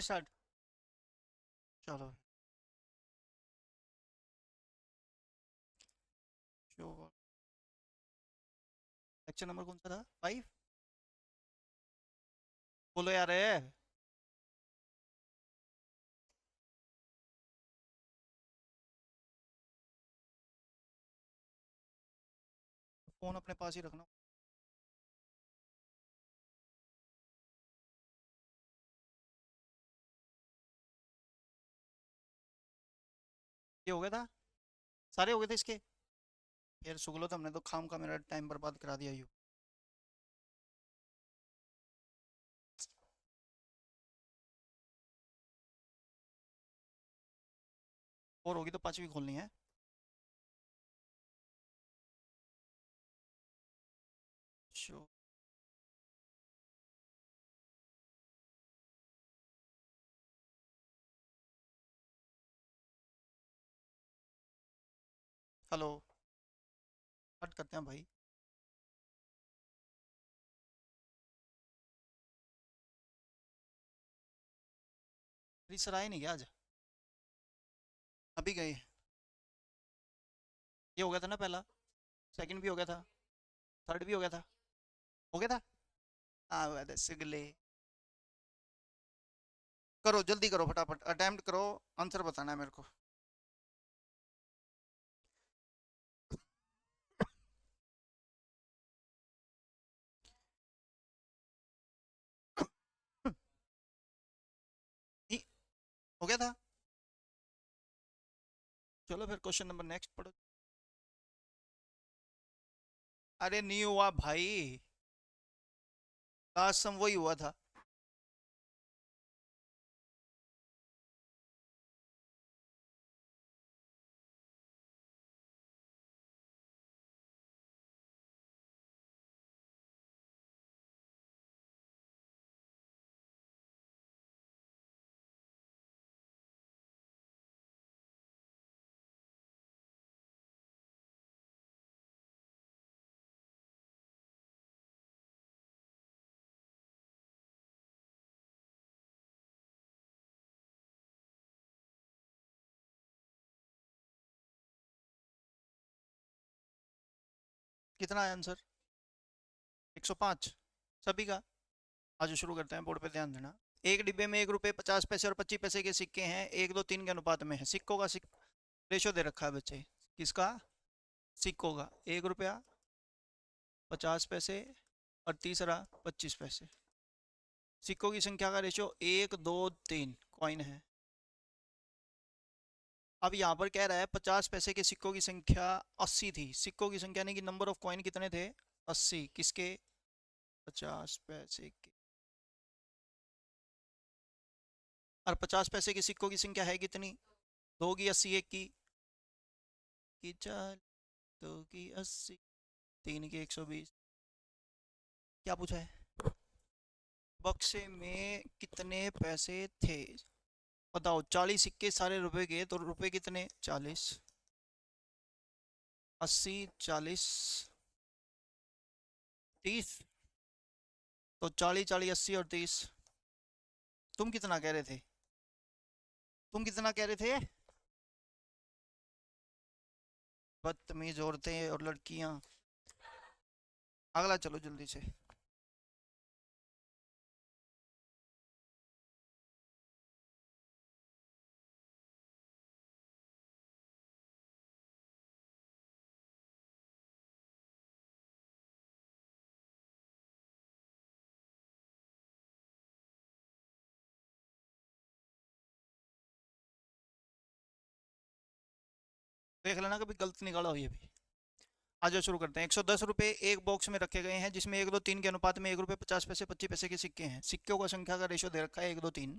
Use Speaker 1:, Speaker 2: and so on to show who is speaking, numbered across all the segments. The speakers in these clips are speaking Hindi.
Speaker 1: स्टार्ट। चलो। लेक्चर नंबर कौन सा था? 5। बोलो यार है। फोन अपने पास ही रखना। ये हो गया था। सारे हो गए थे इसके। यार सुगलो तो हमने तो खाम का मेरा टाइम बर्बाद करा दिया यू। और होगी तो पांचवी खोलनी है। शो। हेलो। कट करते हैं भाई। अभी सर आए नहीं क्या आज? अभी गए। ये हो गया था ना पहला। सेकंड भी हो गया था। थर्ड भी हो गया था। हो गया था। हाँ हुआ था सुगले। करो जल्दी करो फटाफट अटेम्प्ट करो। आंसर बताना है मेरे को। नहीं, हो गया था। चलो फिर क्वेश्चन नंबर नेक्स्ट पढ़ो। अरे नहीं हुआ भाई। लास्ट सम वही हुआ था। कितना है आंसर? 105 सभी का। आज शुरू करते हैं, बोर्ड पे ध्यान देना। एक डिब्बे में 1 रुपये 50 पैसे और 25 पैसे के सिक्के हैं, 1 2 3 के अनुपात में है। सिक्कों का रेशो दे रखा है बच्चे। किसका? सिक्कों का। 1 रुपया 50 पैसे और तीसरा 25 पैसे। सिक्कों की संख्या का रेशो 1 2 3 कॉइन है। अब यहाँ पर कह रहा है 50 पैसे के सिक्कों की संख्या 80 थी। सिक्कों की संख्या यानी कि नंबर ऑफ कॉइन कितने थे? 80। किसके? 50 पैसे के। और 50 पैसे के सिक्कों की संख्या है कितनी? दो की 80, एक की 40, दो की 80, तीन की 120। क्या पूछा है? बक्से में कितने पैसे थे? बताओ। 40 सिक्के सारे रुपए के, तो रुपए कितने? 40। 80, 40, 30। तो 40 40 80 और 30। तुम कितना कह रहे थे? तुम कितना कह रहे थे? बदतमीज औरतें और लड़कियां। अगला चलो जल्दी से। देख लेना कभी गलत निकाला हो ये भी। आज शुरू करते हैं। 110 रुपये एक बॉक्स में रखे गए हैं जिसमें 1 2 3 के अनुपात में 1 रुपये 50 पैसे 25 पैसे के सिक्के हैं। सिक्कों का संख्या का रेशो दे रखा है 1 2 3।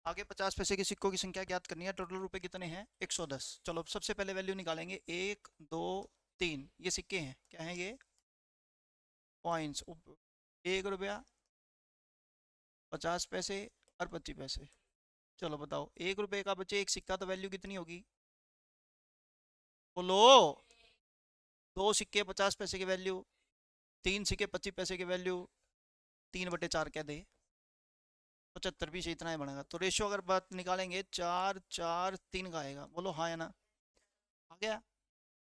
Speaker 1: आगे 50 पैसे के सिक्कों की संख्या ज्ञात करनी है। टोटल रुपए कितने हैं? 110। चलो सबसे पहले वैल्यू निकालेंगे। 1 2 3 ये सिक्के हैं। क्या है ये? कॉइन्स। 1 रुपया 50 पैसे और 25 पैसे। चलो बताओ, 1 रुपये का बचे एक सिक्का, तो वैल्यू कितनी होगी? बोलो। दो सिक्के 50 पैसे की वैल्यू, तीन सिक्के 25 पैसे की वैल्यू, 3/4 क्या दे? 75 भी से इतना ही बनेगा। तो रेशियो अगर बात निकालेंगे 4 4 3 का आएगा, बोलो हाँ या ना। आ गया,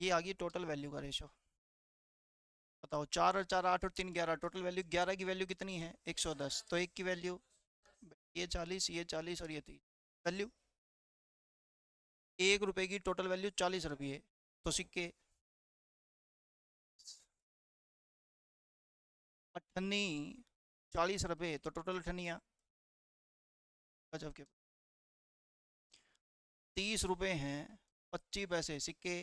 Speaker 1: ये आ गई टोटल वैल्यू का रेशियो। बताओ 4 और 4 8 और 3 11, टोटल वैल्यू 11 की वैल्यू कितनी है 110। तो एक की वैल्यू ये 40, ये 40 और ये 30 वैल्यू। 1 रुपए की टोटल वैल्यू 40 रुपये। तो सिक्के अठन्नी 40 रुपये, तो टोटल अठन्नियाँ गजब के 30 रुपये हैं 25 पैसे सिक्के।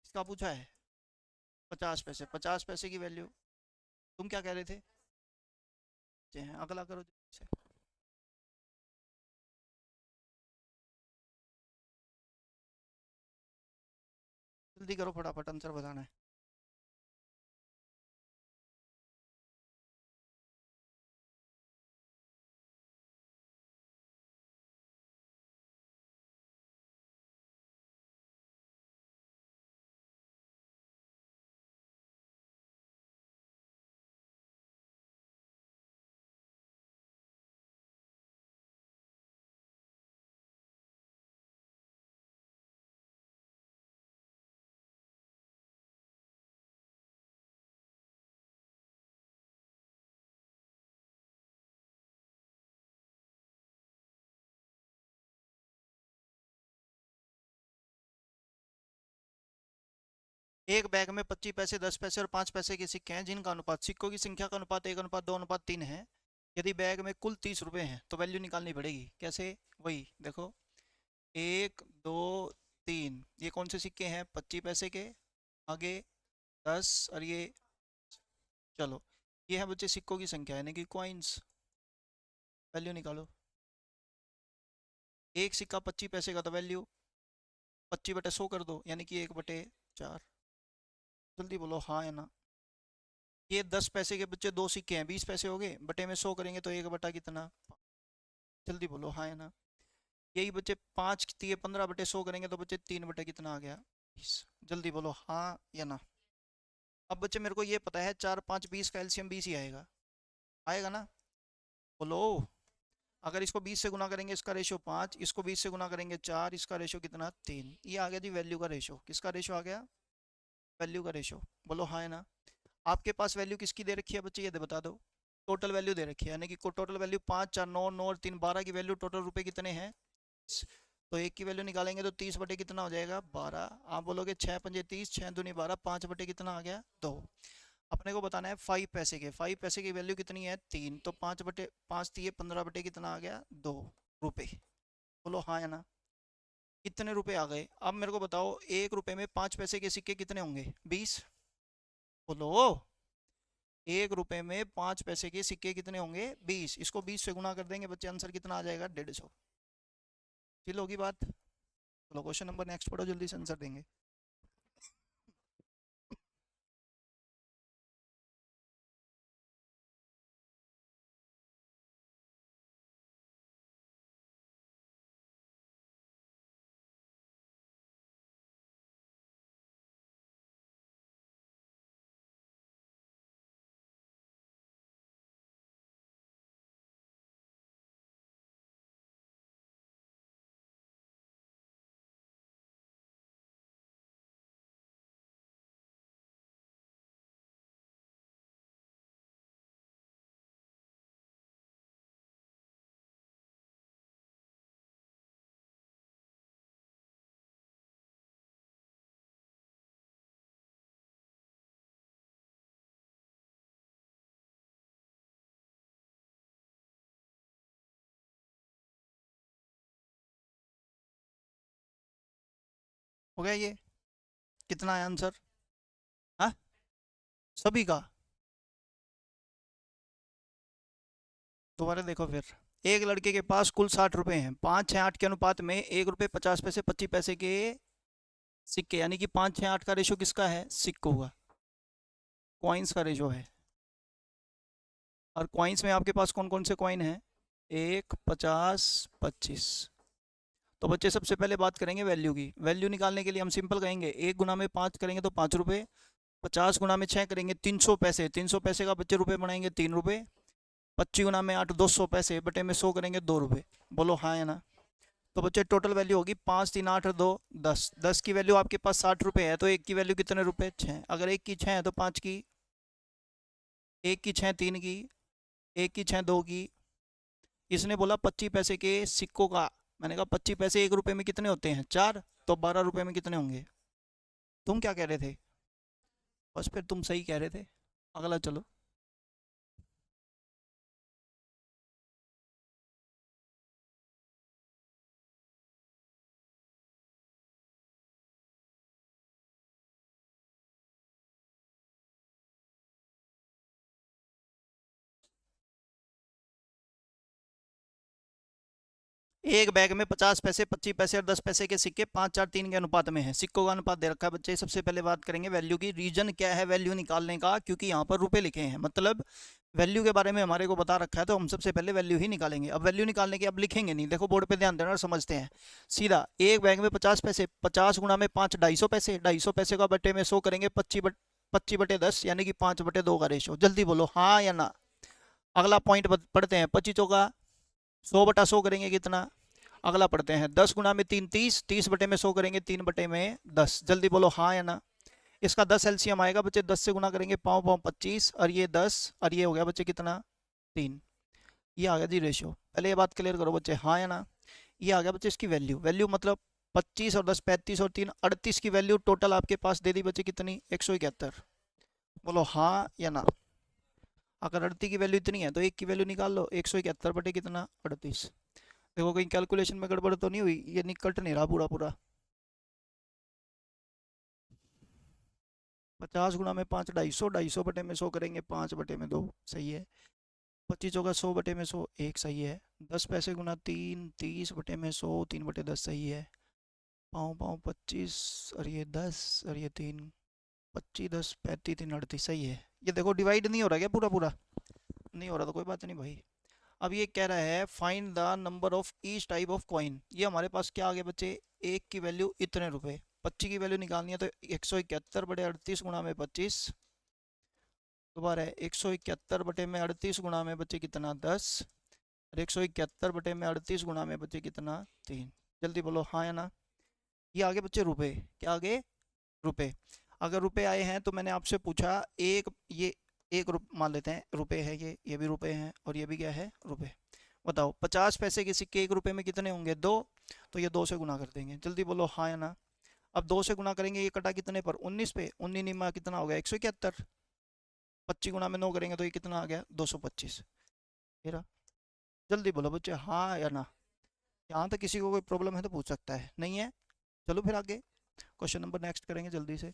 Speaker 1: इसका पूछा है 50 पैसे, 50 पैसे की वैल्यू। तुम क्या कह रहे थे? अगला करो जल्दी से। जल्दी करो फटाफट, आंसर बताना है। एक बैग में 25 पैसे, 10 पैसे और 5 पैसे के सिक्के हैं जिनका अनुपात, सिक्कों की संख्या का अनुपात 1:2:3 है। यदि बैग में कुल 30 रुपये हैं तो वैल्यू निकालनी पड़ेगी। कैसे? वही देखो, 1 2 3, ये कौन से सिक्के हैं? 25 पैसे के, आगे 10 और ये, चलो ये है बच्चे सिक्कों की संख्या यानी कि कॉइन्स। वैल्यू निकालो। एक सिक्का 25 पैसे का, तो वैल्यू 25/100 कर दो यानी कि 1/4। जल्दी बोलो हाँ या ना। ये 10 पैसे के बच्चे दो सिक्के हैं, 20 पैसे हो गए, बटे में 100 करेंगे तो 1/कितना। जल्दी बोलो हाँ या ना। यही बच्चे 5 × 15/100 करेंगे तो बच्चे 3/कितना आ गया 20। जल्दी बोलो हाँ या ना। अब बच्चे मेरे को ये पता है 4 5 20 का एलसीएम 20 ही आएगा, आएगा ना? बोलो। अगर इसको 20 से गुना करेंगे इसका रेशियो 5, इसको 20 से गुना करेंगे 4, इसका रेशियो कितना 3। ये आ गया जी वैल्यू का रेशियो। किसका रेशियो आ गया? वैल्यू का रेशियो। बोलो हाँ या ना। आपके पास वैल्यू किसकी दे रखी है बच्चे, ये बता दो। टोटल वैल्यू दे रखी है यानी कि टोटल वैल्यू 5 4 9 9 और 3 12 की वैल्यू, टोटल रुपए कितने हैं? तो एक की वैल्यू निकालेंगे तो 30 कितना हो जाएगा 12। आप बोलोगे 6 पंजे 30, 6 दूनी 12, 5 कितना आ गया 2। अपने को बताना है 5 पैसे के, 5 पैसे की वैल्यू कितनी है 3, तो 5/5 दिए 15 कितना आ गया 2 रुपये। बोलो हाँ या ना। कितने रुपए आ गए? अब मेरे को बताओ 1 रुपए में 5 पैसे के सिक्के कितने होंगे 20। बोलो। 1 रुपए में 5 पैसे के सिक्के कितने होंगे 20। इसको 20 से गुना कर देंगे बच्चे, आंसर कितना आ जाएगा 150। चिल होगी बात। चलो क्वेश्चन नंबर नेक्स्ट पढ़ो, जल्दी से आंसर देंगे। हो गया ये? कितना है आंसर? हाँ, सभी का? दोबारा देखो फिर। एक लड़के के पास कुल 60 रुपए हैं, 5 6 8 के अनुपात में 1 रुपये 50 पैसे 25 पैसे के सिक्के, यानी कि 5 6 8 का रेशो किसका है? सिक्कों का, कॉइन्स का रेशो है। और कॉइन्स में आपके पास कौन कौन से कॉइन हैं? 1 50 25। तो बच्चे सबसे पहले बात करेंगे वैल्यू की। वैल्यू निकालने के लिए हम सिंपल कहेंगे 1 × 5 करेंगे तो 5 रुपये, 50 × 6 करेंगे 300 पैसे, 300 पैसे का बच्चे रुपये बनाएंगे 3 रुपये, 25 गुना में 8 200 पैसे बटे में 100 करेंगे 2 रुपये। बोलो हाँ या ना। तो बच्चे टोटल वैल्यू होगी 5 3 8 2 10। 10 की वैल्यू आपके पास 60 रुपये है, तो एक की वैल्यू कितने रुपए? 6। अगर एक की 6 है तो 5 की, एक की 6 3 की, एक की 6 2 की। इसने बोला 25 पैसे के सिक्कों का। मैंने कहा 25 पैसे 1 रुपए में कितने होते हैं? 4। तो 12 रुपए में कितने होंगे? तुम क्या कह रहे थे? बस फिर तुम सही कह रहे थे। अगला चलो। एक बैग में 50 पैसे 25 पैसे और 10 पैसे के सिक्के 5 4 3 के अनुपात में है। सिक्कों का अनुपात दे रखा है बच्चे। सबसे पहले बात करेंगे वैल्यू की। रीजन क्या है वैल्यू निकालने का? क्योंकि यहाँ पर रुपए लिखे हैं, मतलब वैल्यू के बारे में हमारे को बता रखा है, तो हम सबसे पहले वैल्यू ही निकालेंगे। अब वैल्यू निकालने की अब लिखेंगे नहीं, देखो बोर्ड पे ध्यान देना और समझते हैं सीधा। एक बैग में 50 पैसे, 50 गुना में 5 250 पैसे, 250 पैसे का बटे में 100 करेंगे 25 बटे 10 यानी कि 5 बटे 2 का रेशो। जल्दी बोलो हाँ या ना। अगला पॉइंट पढ़ते हैं। 25 का 100 बटा 100 करेंगे कितना? अगला पढ़ते हैं 10 गुना में 3 30, 30 बटे में 100 करेंगे 3 बटे में 10। जल्दी बोलो हाँ या ना। इसका 10 एलसीएम आएगा बच्चे, 10 से गुना करेंगे पाँव पाँव 25 और ये 10 और ये हो गया बच्चे कितना? 3। ये आ गया जी रेशियो। पहले ये बात क्लियर करो बच्चे हाँ या ना। ये आ गया बच्चे इसकी वैल्यू। वैल्यू मतलब 25 और 10 35 और 3 38 की वैल्यू टोटल आपके पास दे दी बच्चे कितनी? 171। बोलो हाँ या ना। अगर 38 की वैल्यू इतनी है तो एक की वैल्यू निकाल लो, 171 बटे कितना? 38। देखो कहीं कैलकुलेशन में गड़बड़ तो नहीं हुई? ये निकट नहीं रहा पूरा पूरा। 50 गुना में 5 250, 250 बटे में 100 करेंगे 5 बटे में 2। सही है। 25 होगा 100 बटे में 100 1। सही है। 10 पैसे गुना 3 30 बटे में 100 3 बटे 10। सही है। पाँव पाँव 25 और ये 10 और ये 3, 25 10 35 3 38। सही है। ये देखो डिवाइड नहीं हो रहा क्या पूरा पूरा? नहीं हो रहा तो कोई बात नहीं भाई। अब ये कह रहा है find the number of each type of coin. ये हमारे पास क्या आ गया बच्चे? एक की वैल्यू इतने रुपए। 25 की वैल्यू निकालनी है तो 171 बटे 38 गुणा में 25। दोबारा 171 बटे में 38 गुणा में बचे कितना? 10। और 171 बटे में 38 गुणा में बचे कितना? 3। जल्दी बोलो हाँ या ना। ये आगे बच्चे रुपए। क्या आगे? रुपए। अगर रुपए आए हैं तो मैंने आपसे पूछा एक, ये एक मान लेते हैं रुपए है, ये भी रुपए हैं और ये भी क्या है? रुपए। बताओ 50 पैसे के सिक्के 1 रुपए में कितने होंगे? 2। तो ये 2 से गुना कर देंगे। जल्दी बोलो हाँ या ना। अब 2 से गुना करेंगे, ये कटा कितने पर? 19 पे। 19 निमा कितना हो गया? 171। 25 गुना में 9 करेंगे तो ये कितना आ गया? 225। मेरा। जल्दी बोलो बच्चे हाँ या ना। यहाँ तक किसी को कोई प्रॉब्लम है तो पूछ सकता है, नहीं है? चलो फिर आगे क्वेश्चन नंबर नेक्स्ट करेंगे जल्दी से।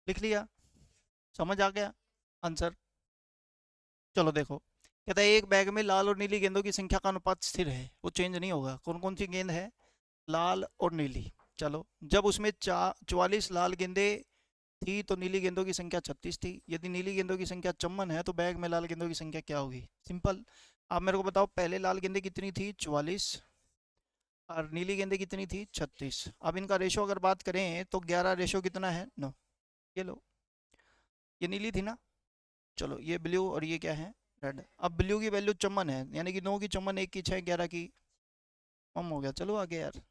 Speaker 1: लिख लिया? समझ आ गया आंसर? चलो देखो, कहता है एक बैग में लाल और नीली गेंदों की संख्या का अनुपात स्थिर है, वो चेंज नहीं होगा। कौन कौन सी गेंद है? लाल और नीली। चलो जब उसमें 44 लाल गेंदे थी तो नीली गेंदों की संख्या 36 थी। यदि नीली गेंदों की संख्या 54 है तो बैग में लाल गेंदों की संख्या क्या होगी? सिंपल। आप मेरे को बताओ पहले लाल गेंदे कितनी थी? 44। और नीली गेंदे कितनी थी? 36। अब इनका रेशो अगर बात करें तो 11 रेशो कितना है? 9। ये लो, ये नीली थी ना। चलो ये ब्लू और ये क्या है? रेड। अब ब्लू की वैल्यू 54 है, यानी कि 9 की 54, 1 की 6, 11 की कम हो गया। चलो आगे यार,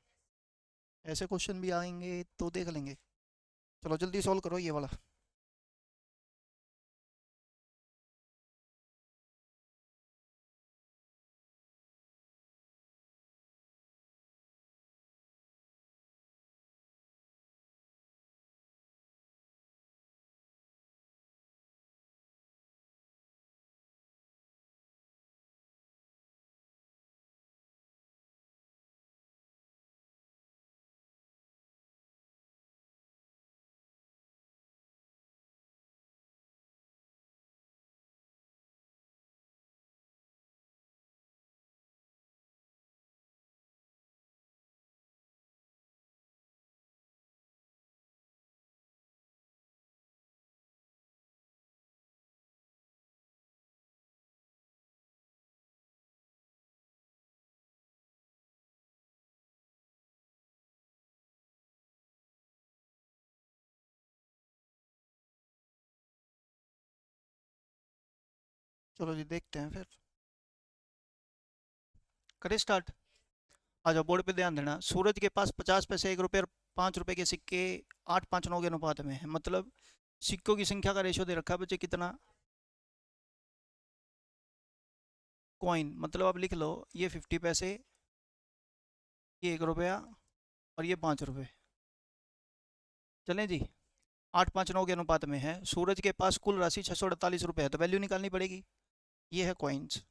Speaker 1: ऐसे क्वेश्चन भी आएंगे तो देख लेंगे। चलो जल्दी सॉल्व करो ये वाला। चलो जी देखते हैं फिर, करें स्टार्ट। आ जाओ बोर्ड पे ध्यान देना। सूरज के पास 50 पैसे, 1 रुपये और 5 रुपए के सिक्के 8, 5, 9 के अनुपात में है। मतलब सिक्कों की संख्या का रेशो दे रखा है बच्चे कितना, कॉइन। मतलब आप लिख लो, ये 50 पैसे, ये 1 रुपया और ये 5 रुपये। चलें जी, 8, 5, 9 के अनुपात में है। सूरज के पास कुल राशि 648 रुपये है, तो वैल्यू निकालनी पड़ेगी। ये है कॉइन्स।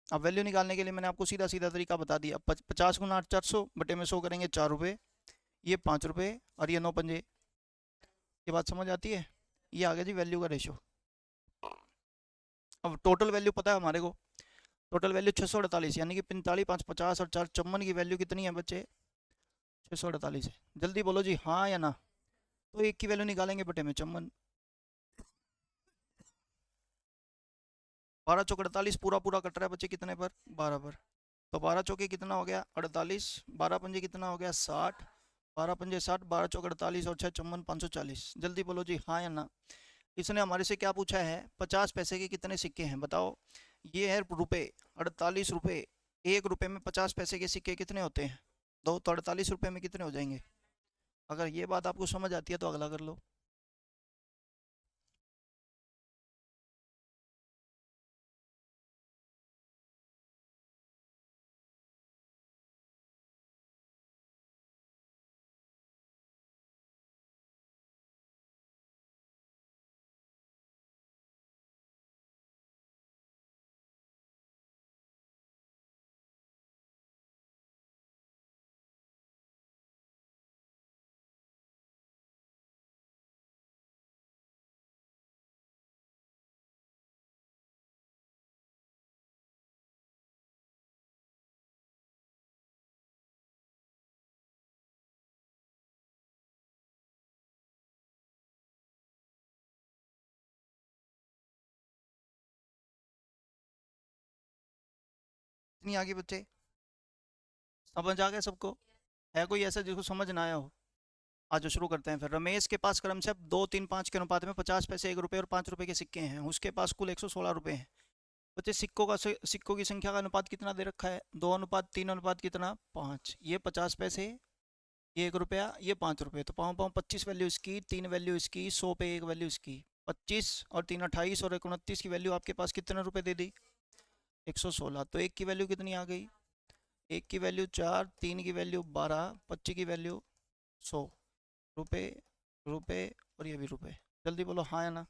Speaker 1: अब वैल्यू निकालने के लिए मैंने आपको सीधा सीधा तरीका बता दिया। 50 × 8 400 बटे में 100 करेंगे 4 रुपये, ये 5 रुपये और ये 9 पंजे। ये बात समझ आती है? ये आ गया जी वैल्यू का रेशो। अब टोटल वैल्यू पता है हमारे को, टोटल वैल्यू 648, यानी कि 45, 5, 50 और 4 54 की वैल्यू कितनी है बच्चे, 648 है। जल्दी बोलो जी हाँ या ना। तो एक की वैल्यू निकालेंगे बटे में 54, 12 चौक 48, पूरा पूरा कट रहा है बच्चे कितने पर, 12 पर। तो 12 चौके कितना हो गया 48, 12 पंजे कितना हो गया 60, 12 पंजे 60, 12 चौक 48 और 6 54, 540। जल्दी बोलो जी हाँ या ना। इसने हमारे से क्या पूछा है, 50 पैसे के कितने सिक्के हैं बताओ। ये है रुपए, 48 रुपये। 1 रुपये में 50 पैसे के सिक्के कितने होते हैं, दो। तो 48 रुपये में कितने हो जाएंगे। अगर ये बात आपको समझ आती है तो अगला कर लो। इतनी आगे बच्चे, समझ आ गया सबको। है कोई ऐसा जिसको समझ ना आया हो। आज शुरू करते हैं फिर। रमेश के पास क्रमशः 2, 3, 5 के अनुपात में 50 पैसे, 1 रुपये और 5 रुपए के सिक्के हैं। उसके पास कुल 116 रुपये हैं। बच्चे सिक्कों की संख्या का अनुपात कितना दे रखा है, 2:3 अनुपात कितना 5। ये 50 पैसे, ये 1 रुपया, ये 5 रुपये। तो 5, 5, 25 वैल्यू इसकी, 3 वैल्यू इसकी, 100 पे 1 वैल्यू इसकी। 25 और 3 28 और 1 29 की वैल्यू आपके पास कितने रुपए दे दी, 116। तो एक की वैल्यू कितनी आ गई, एक की वैल्यू 4, 3 की वैल्यू 12, 25 की वैल्यू 100 रुपये, रुपये और ये भी रुपये। जल्दी बोलो हाँ या ना।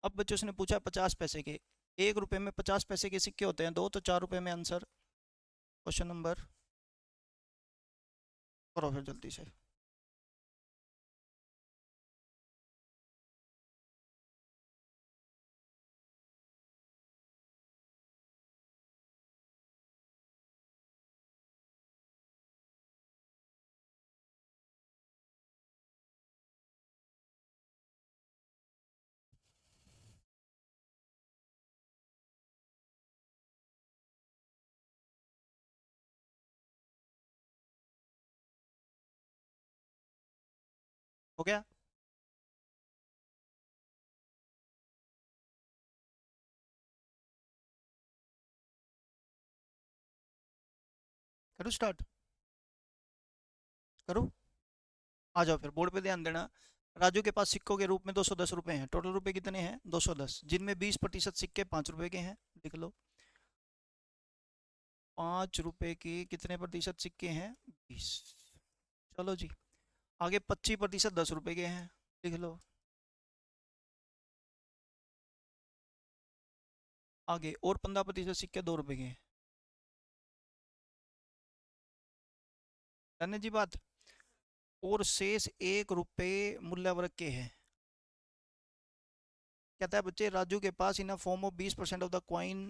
Speaker 1: अब बच्चों ने पूछा 50 पैसे के, 1 रुपये में 50 पैसे के सिक्के होते हैं 2, तो 4 रुपये में आंसर। क्वेश्चन नंबर, करो फिर जल्दी से। हो गया, करो स्टार्ट, करो। आ जाओ फिर बोर्ड पे ध्यान देना। राजू के पास सिक्कों के रूप में 210 रुपये हैं। टोटल रुपए कितने हैं 210, जिनमें 20% सिक्के 5 रुपए के हैं। लिख लो, 5 रुपए के कितने प्रतिशत सिक्के हैं 20। चलो जी, आगे 25% 10 रुपए के हैं। लिख लो, आगे और 15% सिक्के 2 रुपए के हैं। करने जी बात। और शेष 1 रुपये मूल्य वर्ग के हैं। कहता है बच्चे राजू के पास in form of 20% of the coin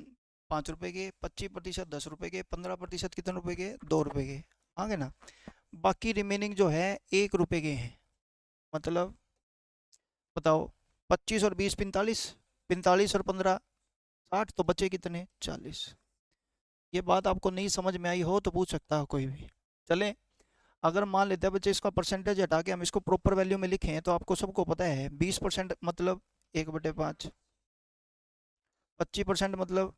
Speaker 1: 5 रुपए के, 25% 10 रुपए के, 15% कितने रुपए के 2 रुपए के। आगे ना, बाकी रिमेनिंग जो है 1 रुपए के हैं। मतलब बताओ, 25 और 20 45, 45 और 15 60, तो बचे कितने 40। ये बात आपको नहीं समझ में आई हो तो पूछ सकता है कोई भी। चले, अगर मान लेते हैं बच्चे इसका परसेंटेज हटा के हम इसको प्रॉपर वैल्यू में लिखें, तो आपको सबको पता है 20% मतलब 1/5। 25% मतलब,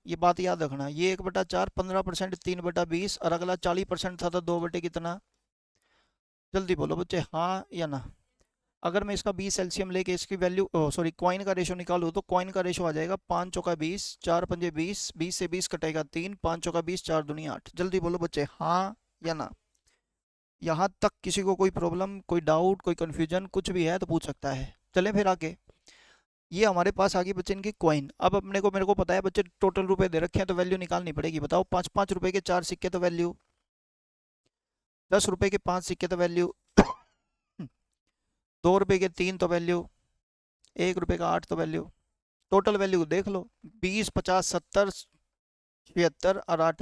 Speaker 1: ये बात याद रखना, ये 1/4, 15%, 3/20, और अगला 40% था तो 2 कितना। जल्दी बोलो बच्चे, हाँ या ना। अगर मैं इसका 20 एलसीएम लेके इसकी वैल्यू, सॉरी कॉइन का रेशो निकालूँ, तो कॉइन का रेशो आ जाएगा 5 चौका 20, 4 पंजे 20, 20 से 20 कटेगा 3, 5 चौका 20, 4 दूनी 8। जल्दी बोलो बच्चे, हाँ या ना। यहाँ तक किसी को कोई प्रॉब्लम, कोई डाउट, कोई कंफ्यूजन कुछ भी है तो पूछ सकता है। चलें फिर आगे। ये हमारे पास आ गई बच्चे इनकी कॉइन। अब अपने को, मेरे को पता है बच्चे टोटल रुपए दे रखे हैं तो वैल्यू निकालनी पड़ेगी। बताओ, 5 5 रुपए के 4 सिक्के तो वैल्यू, 10 रुपए के 5 सिक्के तो वैल्यू, 2 रुपए के 3 तो वैल्यू, 1 रुपए का 8 तो वैल्यू। टोटल वैल्यू देख लो, 20, 50, 70, 76 और 8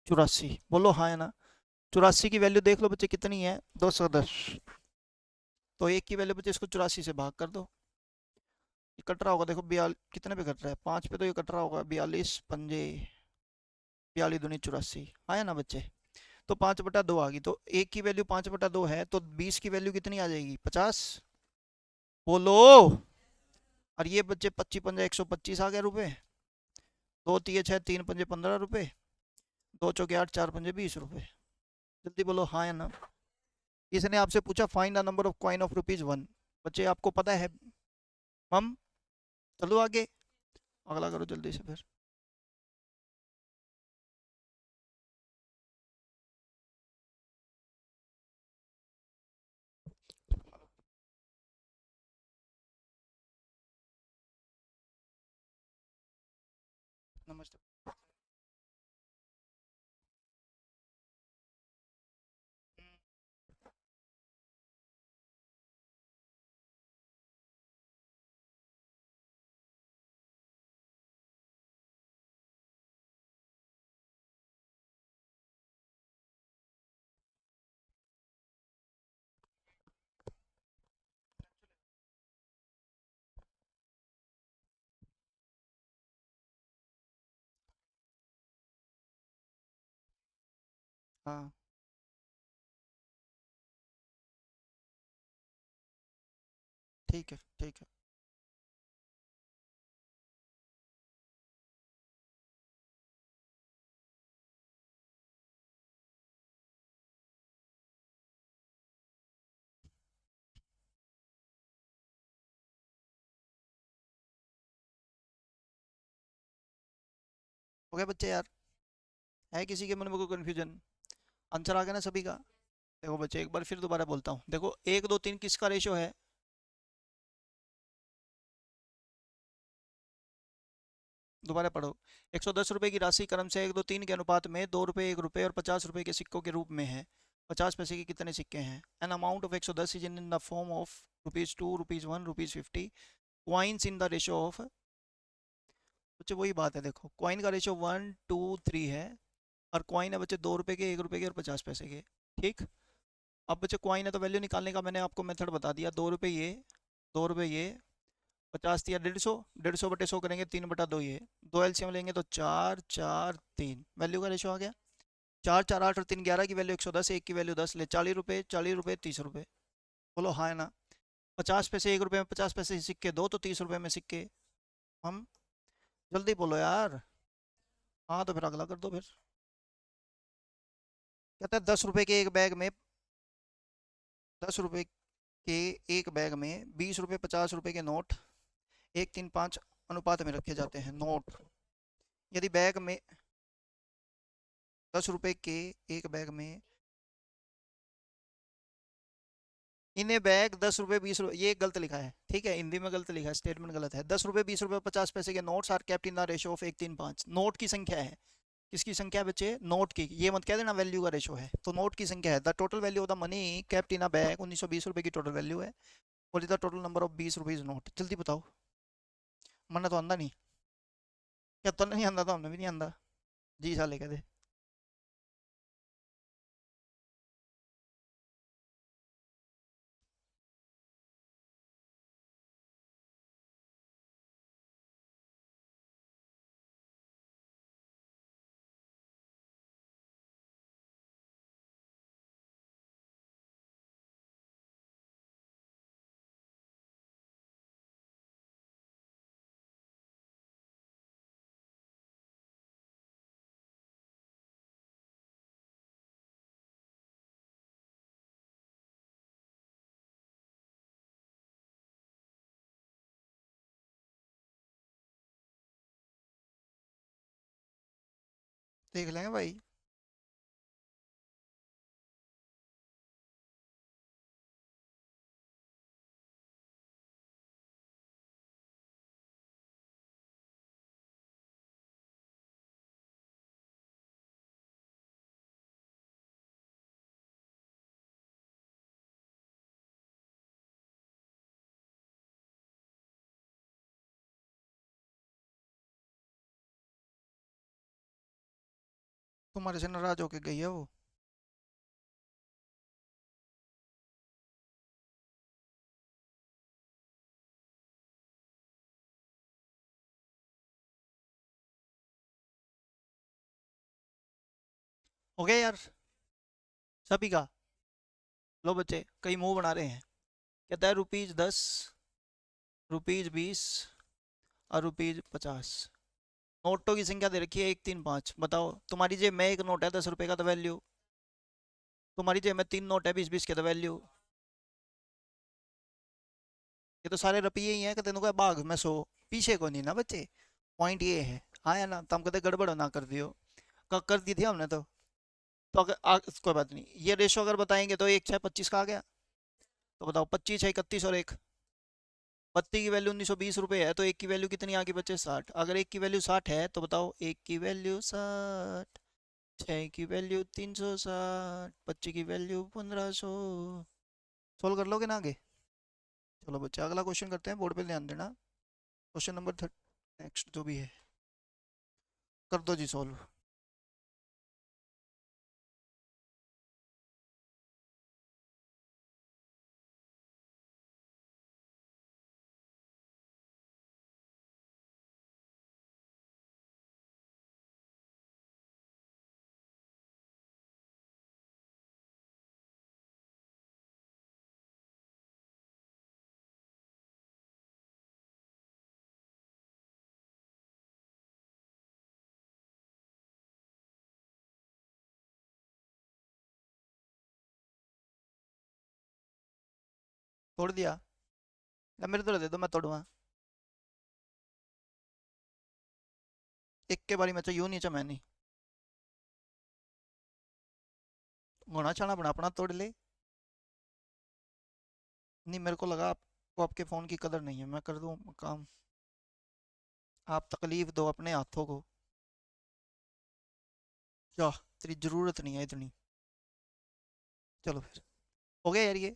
Speaker 1: 84। बोलो हाँ है ना। 84 की वैल्यू देख लो बच्चे कितनी है, 210। तो एक की वैल्यू बच्चे इसको 84 से भाग कर दो। ये कट रहा होगा, देखो कितने पे कट रहा है, 5 पे तो ये कट रहा होगा, 42 पंजे, 42 दूनी 84, हाँ है ना बच्चे। तो 5/2 आ गई, तो एक की वैल्यू 5/2 है, तो 20 की वैल्यू कितनी आ जाएगी, 50। बोलो। और ये बच्चे 25 पंजे 125 आ गए रुपए, 2 तिये 6, 3 पंजे 15 रुपए, 2 चौके 8, 4 पंजे 20 रुपए। जल्दी बोलो हाँ या ना। इसने आपसे पूछा find the number of coin of ₹1। बच्चे आपको पता है हम। चलो आगे, अगला करो जल्दी से फिर। नमस्ते। हाँ ठीक है, ठीक है। हो गया बच्चे यार, है किसी के मन में कोई कन्फ्यूजन? आंसर आ गया ना सभी का? देखो बच्चे एक बार फिर दोबारा बोलता हूँ, देखो 1 2 3 किसका रेशो है? दोबारा पढ़ो। 110 रुपए की राशि क्रम से 1 2 3 के अनुपात में 2 रुपए, 1 रुपए और 50 रुपए के सिक्कों के रूप में है। 50 पैसे के कितने सिक्के हैं? An amount of 110 is in the form of ₹2, ₹1, ₹50। Coins in the ratio of, बच्चे वही बात है, देखो क्वाइन का रेशो 1 2 3 है, और क्वाइन है बच्चे 2 रुपए के, 1 रुपए के और 50 पैसे के। ठीक। अब बच्चे क्वाइन है तो वैल्यू निकालने का मैंने आपको मेथड बता दिया। 2 रुपए ये, 2 रुपए ये, 50 दिया 150, 150/100 करेंगे 3/2 ये। दो एलसीएम लेंगे तो 4 4 3, वैल्यू का रेशो आ गया। 4 4 8 और 3 11 की वैल्यू 110, एक की वैल्यू 10 ले, 40 रुपए, 40 रुपए, 30 रुपए। बोलो हाँ है ना। 50 पैसे 1 रुपए में, 50 पैसे सिक्के दो, तो 30 रुपए में सिक्के हम। जल्दी बोलो यार। हाँ तो फिर अगला कर दो फिर। कहता है 10 रुपए के एक बैग में, 10 रुपए के एक बैग में 20 रुपए 50 रुपए के नोट 1 3 5 अनुपात में रखे जाते हैं। नोट, यदि बैग में 10 रुपए के एक बैग में, इन्हें बैग 10 रुपए 20 रुपए, ये गलत लिखा है, ठीक है, हिंदी में गलत लिखा है, स्टेटमेंट गलत है। 10 रुपए 20 रुपए 50 पैसे के notes are kept in the ratio of 1 3 5। Note की संख्या है, किसकी संख्या है बच्चे? नोट की। ये मत कह देना वैल्यू का रेशो है, तो नोट की संख्या है। The total value of the money kept in a bag 1920 रुपए की टोटल वैल्यू है। और the total number of 20 rupees note. जल्दी बताओ। मना तो आंदा नहीं? क्या तो नहीं आंदा, तो हमने भी नहीं आंदा। जी साले कहते। देख लेंगे भाई। तुम्हारे से नाराज होके गई है वो। हो गया यार सभी का। लो बच्चे कई मुंह बना रहे हैं। कहता है ₹10, ₹20 और ₹50। नोटों की संख्या दे रखी है 1, 3, 5। बताओ तुम्हारी जेब में एक नोट है 10 रुपए का, तो वैल्यू। तुम्हारी जेब में 3 नोट है 20-20 के, तो वैल्यू। ये तो सारे रुपये ही हैं कि तेनों का भाग में 100 पीछे को नहीं ना बच्चे। पॉइंट ये है। हाँ या ना, तुम कहते गड़बड़ ना कर दियो। कर दी थी हमने तो अगर कोई बात नहीं, ये रेशो अगर बताएंगे तो 1/25 का आ गया। तो बताओ 25, 31 और एक। पत्ती की वैल्यू 1920 रुपये है, तो एक की वैल्यू कितनी आ गई बच्चे 60। अगर एक की वैल्यू 60 है तो बताओ एक की वैल्यू 60, 6 की वैल्यू 360, 25 की वैल्यू 1500। सोल्व कर लोगे ना आगे। चलो बच्चे अगला क्वेश्चन करते हैं, बोर्ड पे ध्यान देना। क्वेश्चन नंबर 30 नेक्स्ट जो भी है, कर दो जी सोल्व। तोड़ दिया। या मेरे तो दे दो, मैं तोड़ूंगा। एक के बारे में तो यूं नीचे मैं नहीं। घोड़ा छाना बना अपना तोड़ ले। नहीं मेरे को लगा आपको आपके फ़ोन की कदर नहीं है, मैं कर दूँ काम। आप तकलीफ दो अपने हाथों को। क्या, तेरी ज़रूरत नहीं है इतनी। चलो फिर, हो गया यार ये।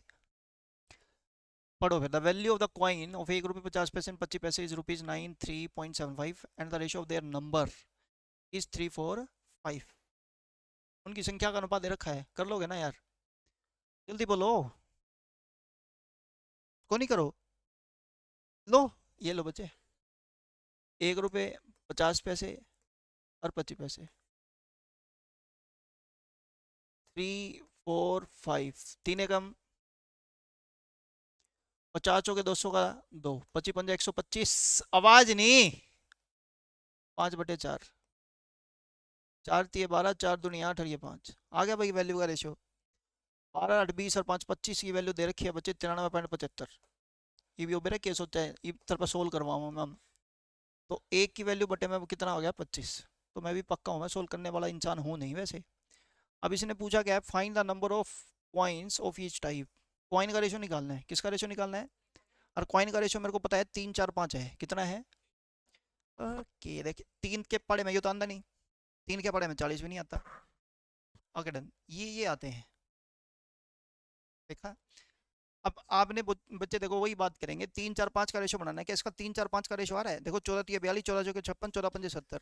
Speaker 1: पढ़ो फिर। The value of the coin of ₹1 50 and 25 is ₹93.75 and the ratio of their number is 345। उनकी संख्या का अनुपात दे रखा है, कर लोगे ना यार। जल्दी बोलो। को नहीं करो। लो, ये लो बच्चे। ₹1 50 और 25 पैसे। 345, तीन एकम। 50 के 200 का 2, 25 पंजा 125। आवाज नहीं। 5/4। 4 × 3 = 12, 4 × 2 = 8 और ये 5 आ गया भाई वैल्यू का रेशो। 12, 8, 20 और 5, 25 की वैल्यू दे रखी है बच्चे 93.75। ये भी उबेरा केस होता है, ये तरफ सोल्व करवाऊँ मैम। तो एक की वैल्यू बटे में वो कितना हो गया 25। तो मैं भी पक्का हूँ, मैं सोल्व करने वाला इंसान हूँ नहीं वैसे। अब इसने पूछा क्या है, find the number of coins of each type. Coin का रेशो निकालना है, किसका रेशो निकालना है। और कॉइन का रेशो मेरे को पता है 3, 4, 5 है। कितना है। ओके देखिए, 3 के पढ़े में ये तो आंदा नहीं। 3 के पढ़े में 40 भी नहीं आता। ओके डन, ये आते हैं। देखा। अब आपने बच्चे देखो वही बात करेंगे, 3, 4, 5 का रेशो बनाना है। क्या इसका 3, 4, 5 का रेशो आ रहा है। देखो 14, 3, 42, 14, 4, 56, 14, 5, 70।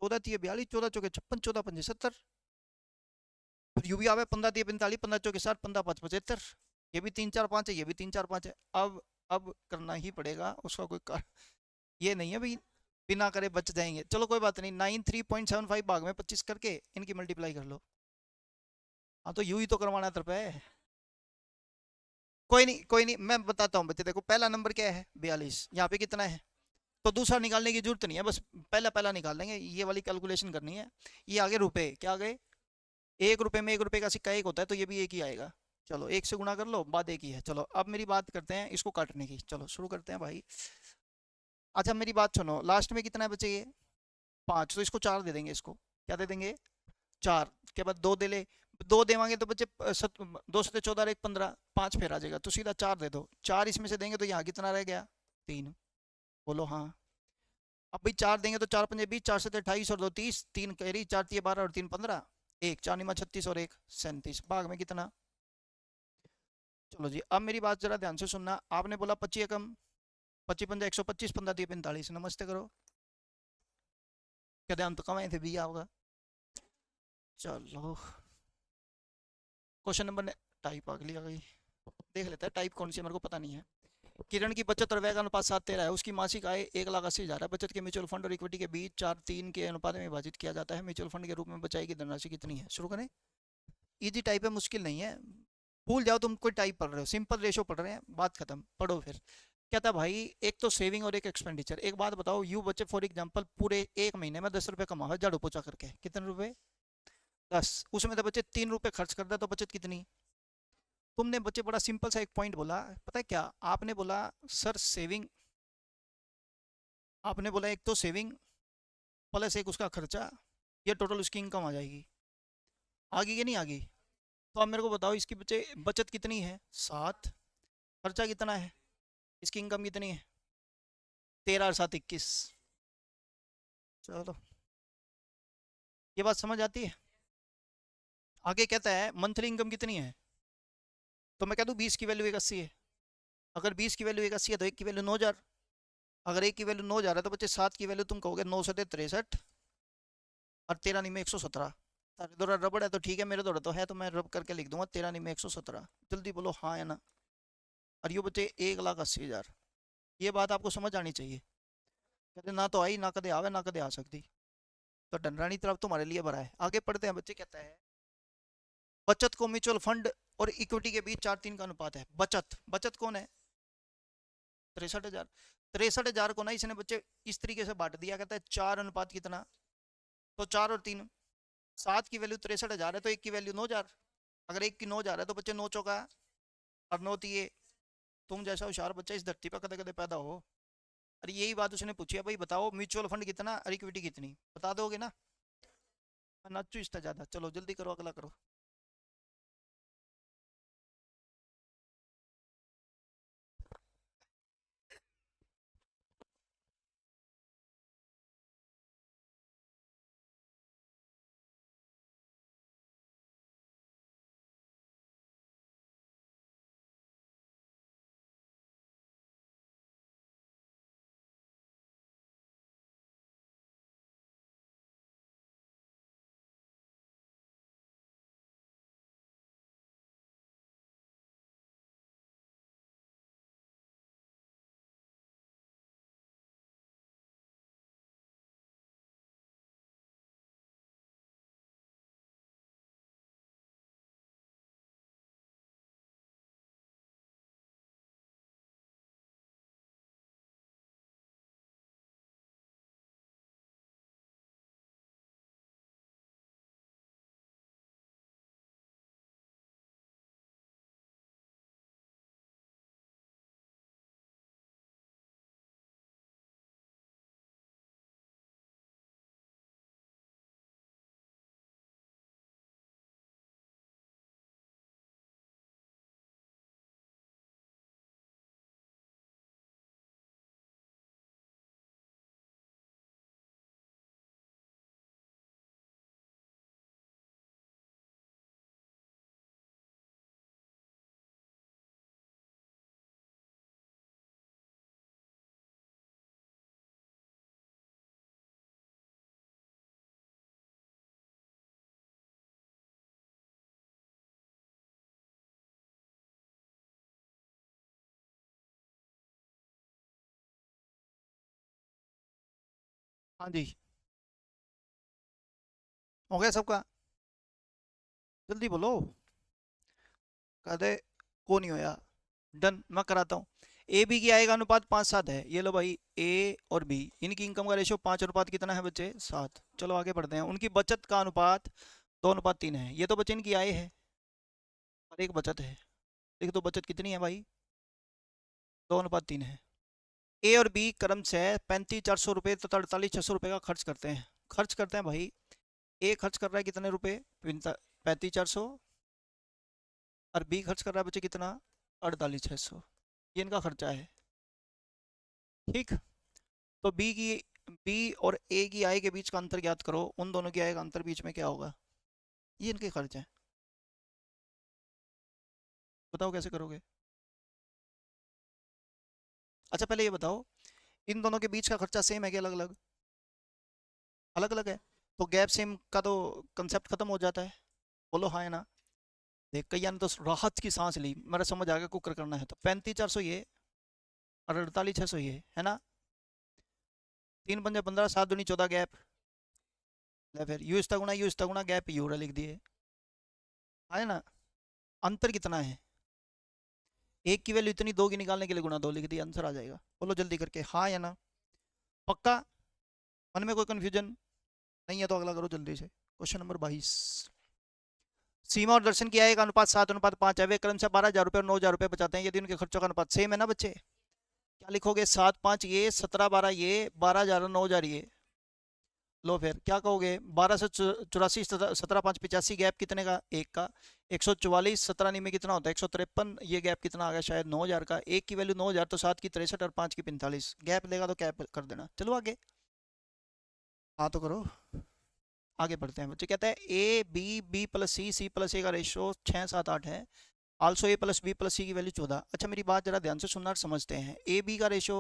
Speaker 1: 14, 3, 42, 14, 4, 56, 14, 5, 70। फिर यू भी आवे 15, 3, 45, 15, 4, 60, 15, 5, 75। ये भी 3, 4, 5 है, ये भी 3, 4, 5 है। अब करना ही पड़ेगा उसका कोई ये नहीं है भाई बिना करे बच जाएंगे। चलो कोई बात नहीं, 93.75 भाग में 25 करके इनकी मल्टीप्लाई कर लो। हाँ तो यू ही तो करवाना तरफ है। कोई नहीं कोई नहीं, मैं बताता हूँ बच्चे। देखो पहला नंबर क्या है 42, यहाँ पे कितना है। तो दूसरा निकालने की जरूरत नहीं है, बस पहला पहला निकाल लेंगे। ये वाली कैलकुलेशन करनी है। ये आगे रुपए क्या आ गए। ₹1 में ₹1 का सिक्का एक होता है, तो ये भी एक ही आएगा। चलो एक से गुणा कर लो, बाद एक ही है। चलो अब मेरी बात करते हैं इसको काटने की। चलो शुरू करते हैं भाई। अच्छा मेरी बात सुनो, लास्ट में कितना है बचे ये। 5, तो इसको 4 दे देंगे, इसको क्या दे देंगे, 4 के बाद 2 दे ले, 2 देवांगे तो बच्चे 2 से 14 और 1 15, 5 फिर आ जाएगा, तो सीधा 4 दे दो, 4 इसमें से देंगे तो यहाँ कितना रह गया, 3। बोलो हाँ। अब भाई 4 देंगे तो 4 पंजे 20, 4 से 28 और 2 30, 3 कैरी, 4 तिये 12 और 3 15, 1 4 निमा 36 और 1 37, भाग में कितना। चलो जी, अब मेरी बात जरा ध्यान से सुनना, आपने बोला 25 एकम, 25 पंजा 125, 15 दिए 45, नमस्ते करो, क्या ध्यान तो कमाए थे भैया होगा। चलो क्वेश्चन नंबर, टाइप अगली आ गई, देख लेते हैं टाइप कौन सी है, मेरे को पता नहीं है। किरण की बचत और व्यय का अनुपात 7:13 है, उसकी मासिक आय 1,80,000 है, बचत के म्यूचुअल फंड और इक्विटी के बीच 4:3 के अनुपात में विभाजित किया जाता है, म्यूचुअल फंड के रूप में बचाई गई धनराशि कितनी है। शुरू करें, इजी टाइप है, मुश्किल नहीं है, भूल जाओ तुम कोई टाइप पढ़ रहे हो, सिंपल रेशो पढ़ रहे हैं, बात खत्म, पढ़ो फिर। क्या था भाई, एक तो सेविंग और एक एक्सपेंडिचर। एक बात बताओ, यू बच्चे फॉर एग्जांपल पूरे 1 महीने में 10 रुपये कमाओ झाड़ू पोछा करके, कितने रुपए, 10, उसमें तो बच्चे 3 रुपये खर्च कर दिया, तो बचत कितनी। तुमने बच्चे बड़ा सिंपल सा एक पॉइंट बोला, पता है क्या, आपने बोला सर सेविंग, आपने बोला एक तो सेविंग प्लस एक उसका खर्चा, ये टोटल उसकी इनकम आ जाएगी, आ गई कि नहीं आ गई। तो अब मेरे को बताओ, इसकी बच्चे बचत कितनी है 7, खर्चा कितना है, इसकी इनकम कितनी है 13 और 7 21। चलो ये बात समझ आती है। आगे कहता है मंथली इनकम कितनी है, तो मैं कह दूँ 20 की वैल्यू 81 है, अगर 20 की वैल्यू 81 है तो 1 की वैल्यू 9,000, अगर 1 की वैल्यू 9,000 है तो बच्चे 7 की वैल्यू तुम कहोगे 9 से 63 और 13 नहीं में 117। तारे दौरा रबड़ है तो ठीक है, मेरे दौरा तो है, तो मैं रब करके लिख दूंगा 13 नहीं में 117, जल्दी बोलो हाँ या ना। और ये बच्चे 1,80,000, ये बात आपको समझ आनी चाहिए। कहते ना तो आई, ना कदे आवे, ना कदे आ सकती, तो डंडरानी तरफ तुम्हारे लिए भरा है। आगे पढ़ते हैं बच्चे, कहता है बचत को म्यूचुअल फंड और इक्विटी के बीच 4:3 का अनुपात है। बचत, बचत कौन है, 63,000, 63,000 को ना इसने बच्चे इस तरीके से बांट दिया, कहता है 4 अनुपात कितना, तो 4 और 3, 7 की वैल्यू 63,000 है तो 1 की वैल्यू 9,000, अगर 1 की 9,000 है तो बच्चे 9 चौका और 9 तिये, तुम जैसा होशियार बच्चा इस धरती पर कदे कदे पैदा हो। अरे यही बात उसने पूछी है, भाई बताओ म्यूचुअल फंड कितना और इक्विटी कितनी, बता दोगे ना, नाचू इसका ज्यादा, चलो जल्दी करो अगला करो। हाँ जी, हो गया सबका, जल्दी बोलो, कहते को नहीं होया, डन, मैं कराता हूँ। ए बी की आय का अनुपात 5:7 है, ये लो भाई, ए और बी इनकी इनकम का रेशियो 5 अनुपात कितना है बच्चे 7। चलो आगे बढ़ते हैं, उनकी बचत का अनुपात 2:3 है, ये तो बच्चे इनकी आय है और एक बचत है, देख तो बचत कितनी है भाई, 2:3 है। ए और बी क्रम से 35,400 रुपये तथा 48,600 रुपये का खर्च करते हैं, खर्च करते हैं भाई। ए खर्च कर रहा है कितने रुपए, 35,400, और बी खर्च कर रहा है बच्चे कितना, 48,600। ये इनका खर्चा है। ठीक, तो बी और ए की आय के बीच का अंतर ज्ञात करो, उन दोनों की आय का अंतर बीच में क्या होगा। ये इनके खर्च है, बताओ कैसे करोगे। अच्छा पहले ये बताओ, इन दोनों के बीच का खर्चा सेम है कि अलग अलग, अलग अलग है। तो गैप सेम का तो कंसेप्ट खत्म हो जाता है। बोलो हाँ या ना। देख कई ने तो राहत की सांस ली, मेरा समझ आ गया कुकर करना है। तो 35,400 ये और 48,600 ये है ना। 3 पंजे 15, 7 दूनी 14 गैप। ले फिर यू इसका गुना गैप यू लिख दिए, है ना। अंतर कितना है, एक की वैल्यू इतनी, दो की निकालने के लिए गुना 2 लिख दिया, आंसर आ जाएगा। बोलो जल्दी करके हाँ या ना। पक्का, मन में कोई कंफ्यूजन नहीं है तो अगला करो जल्दी से। Question number 22। सीमा और दर्शन की आय का अनुपात 7:5 है। वे क्रम से 12,000 रुपये और 9,000 रुपये बचाते हैं। यदि उनके खर्चों का अनुपात सेम है ना बच्चे, क्या लिखोगे, 7-5 ये, 17-12 ये, 12,000 और 9,000 ये। लो फिर क्या कहोगे, 1284, 17-5 85, गैप कितने का, एक का। 144, 17 में कितना होता है, 153, ये गैप कितना आ गया, शायद 9,000 का। एक की वैल्यू 9,000, तो 7 की 63 और 5 की 45, गैप लेगा तो कैप कर देना। चलो आगे, हाँ तो करो। आगे बढ़ते हैं बच्चे। कहते हैं A B, B plus C, C plus A का रेशो 6-7-8 है। Also A plus B plus C की वैल्यू 14। अच्छा मेरी बात जरा ध्यान से सुनना और समझते हैं। ए बी का रेशो,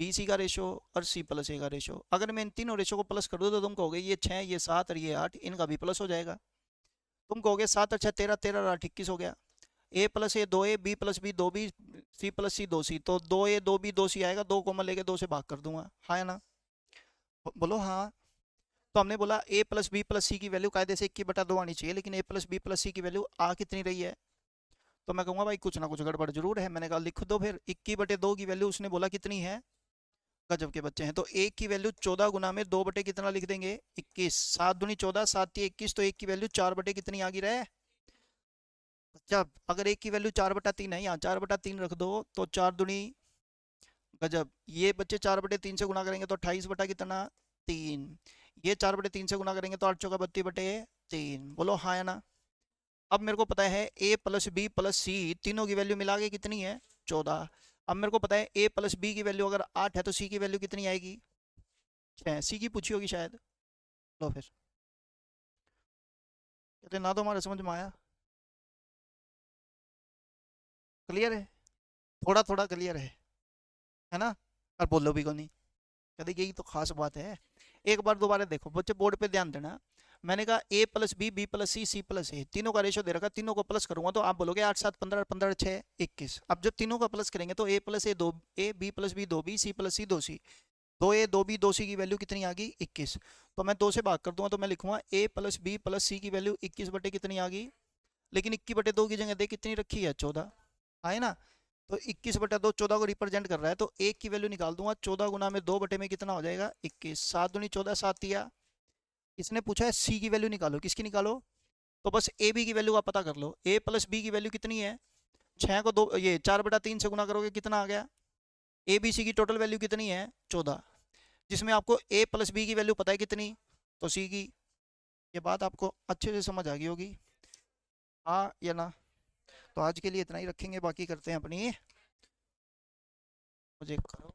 Speaker 1: बी सी का रेशो और सी प्लस ए का रेशो, अगर मैं इन तीनों रेशो को प्लस कर दूँ तो तुम कहोगे ये 6, ये 7 और ये 8, इनका भी प्लस हो जाएगा। तुम कहोगे 7 और 6 13, 13 और 8 21 हो गया। A plus A 2 A, B plus B 2 B, C plus C 2 C, तो 2 ए 2 बी 2 सी आएगा, 2 कॉमन लेके 2 से भाग कर दूंगा, हाँ या ना। बोलो हाँ। तो हमने बोला ए प्लस बी प्लस सी की वैल्यू कायदे से 1/2 आनी चाहिए, लेकिन ए प्लस बी प्लस सी की वैल्यू आ कितनी रही है। तो मैं कहूँगा भाई कुछ ना कुछ गड़बड़ जरूर है। मैंने कहा लिख दो फिर, 21/2 की वैल्यू उसने बोला कितनी है, गजब के बच्चे हैं। तो एक की वैल्यू 14 गुना में 2 बटे कितना लिख देंगे, 21। 7 दूनी 14, 7 3 21, तो एक की वैल्यू 4 बटे कितनी आ गई रहे। जब अगर एक की वैल्यू 4/3 है, यहाँ 4/3 रख दो, तो 4 दूनी, गजब, ये बच्चे 4/3 से गुना करेंगे तो 28 बटा कितना, 3। ये 4/3 से गुना करेंगे तो 8 चौका 32/3। बोलो हाँ या ना। अब मेरे को पता है a प्लस बी प्लस सी, तीनों की वैल्यू मिला के कितनी है, 14। अब मेरे को पता है a प्लस बी की वैल्यू अगर 8 है तो c की वैल्यू कितनी आएगी, 6। सी की पूछी होगी शायद। लो फिर, कहते ना तो हमारे समझ में आया। क्लियर है, थोड़ा थोड़ा क्लियर है ना। और बोलो भी को नहीं, कहते यही तो खास बात है। एक बार दोबारा देखो बच्चे, बोर्ड पे ध्यान देना। मैंने कहा a plus B, B plus C, C plus A, तीनों का रेशो दे रखा, तीनों को प्लस करूंगा तो आप बोलोगे 8 7 15, 15 6 21। अब जब तीनों का प्लस करेंगे तो a plus A 2 A, B plus B 2 B, C plus C 2 C, 2 A 2 B 2 C की वैल्यू कितनी आ गई, 21। तो मैं 2 से भाग कर दूंगा तो मैं लिखूंगा a plus B plus C की वैल्यू 21 बटे कितनी आ गई, लेकिन 21/2 की जगह देख कितनी रखी है, 14, आए ना। तो 21/2 14 को रिप्रेजेंट कर रहा है, तो एक की वैल्यू निकाल दूंगा, 14 गुना में 2 बटे में कितना हो जाएगा, 21। 7 दूनी 14, 7 तिया। इसने पूछा है सी की वैल्यू निकालो, किसकी निकालो, तो बस ए बी की वैल्यू का पता कर लो। ए प्लस बी की वैल्यू कितनी है, 6 को 2 ये 4/3 से गुना करोगे कितना आ गया। ए बी सी की टोटल वैल्यू कितनी है, 14, जिसमें आपको ए प्लस बी की वैल्यू पता है कितनी, तो सी की। ये बात आपको अच्छे से समझ आ गई होगी, हाँ या ना। तो आज के लिए इतना ही रखेंगे, बाकी करते हैं अपनी, मुझे करो।